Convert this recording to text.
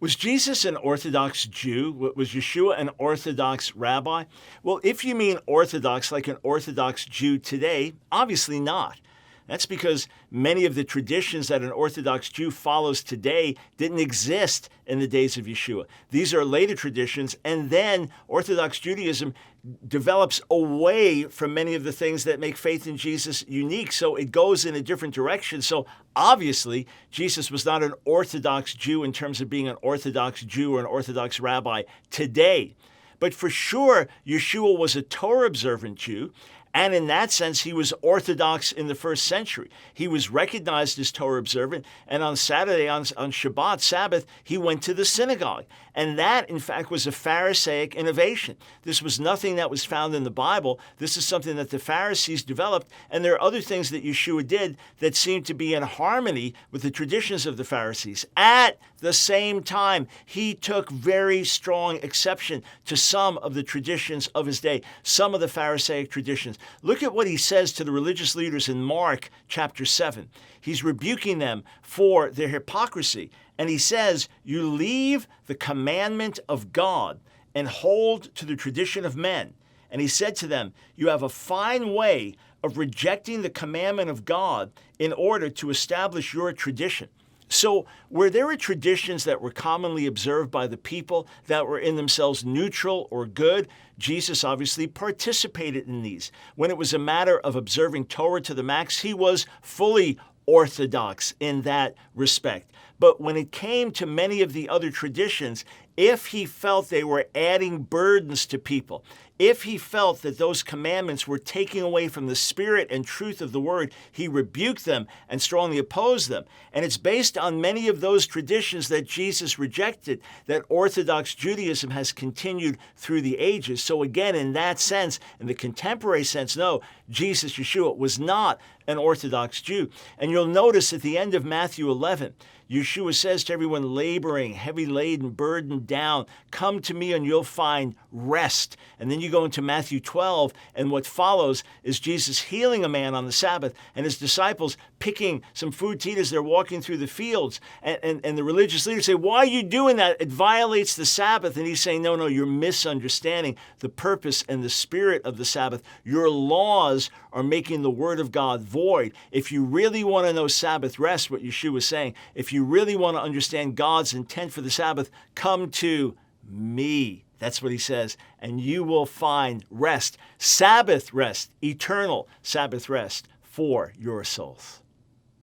Was Jesus an Orthodox Jew? Was Yeshua an Orthodox rabbi? Well, if you mean Orthodox like an Orthodox Jew today, obviously not. That's because many of the traditions that an Orthodox Jew follows today didn't exist in the days of Yeshua. These are later traditions, and then Orthodox Judaism develops away from many of the things that make faith in Jesus unique, so it goes in a different direction. So obviously, Jesus was not an Orthodox Jew in terms of being an Orthodox Jew or an Orthodox rabbi today. But for sure, Yeshua was a Torah-observant Jew, and in that sense, he was Orthodox in the first century. He was recognized as Torah observant, and on Saturday, on Shabbat, Sabbath, he went to the synagogue. And that, in fact, was a Pharisaic innovation. This was nothing that was found in the Bible. This is something that the Pharisees developed, and there are other things that Yeshua did that seem to be in harmony with the traditions of the Pharisees. At the same time, he took very strong exception to some of the traditions of his day, some of the Pharisaic traditions. Look at what he says to the religious leaders in Mark chapter 7. He's rebuking them for their hypocrisy. And he says, "You leave the commandment of God and hold to the tradition of men." And he said to them, "You have a fine way of rejecting the commandment of God in order to establish your tradition." So where there were traditions that were commonly observed by the people that were in themselves neutral or good, Jesus obviously participated in these. When it was a matter of observing Torah to the max, he was fully orthodox in that respect. But when it came to many of the other traditions, if he felt they were adding burdens to people, if he felt that those commandments were taking away from the spirit and truth of the word, he rebuked them and strongly opposed them. And it's based on many of those traditions that Jesus rejected that Orthodox Judaism has continued through the ages. So again, in that sense, in the contemporary sense, no, Jesus, Yeshua, was not an Orthodox Jew. And you'll notice at the end of Matthew 11, Yeshua says to everyone laboring, heavy laden, burdened down, "Come to me and you'll find rest." And then you go into Matthew 12, and what follows is Jesus healing a man on the Sabbath and his disciples picking some food to eat as they're walking through the fields. And the religious leaders say, "Why are you doing that? It violates the Sabbath." And he's saying, no, you're misunderstanding the purpose and the spirit of the Sabbath. Your laws are making the word of God void. If you really want to know Sabbath rest, what Yeshua was saying, if you really want to understand God's intent for the Sabbath, come to me. That's what he says. And you will find rest, Sabbath rest, eternal Sabbath rest for your souls.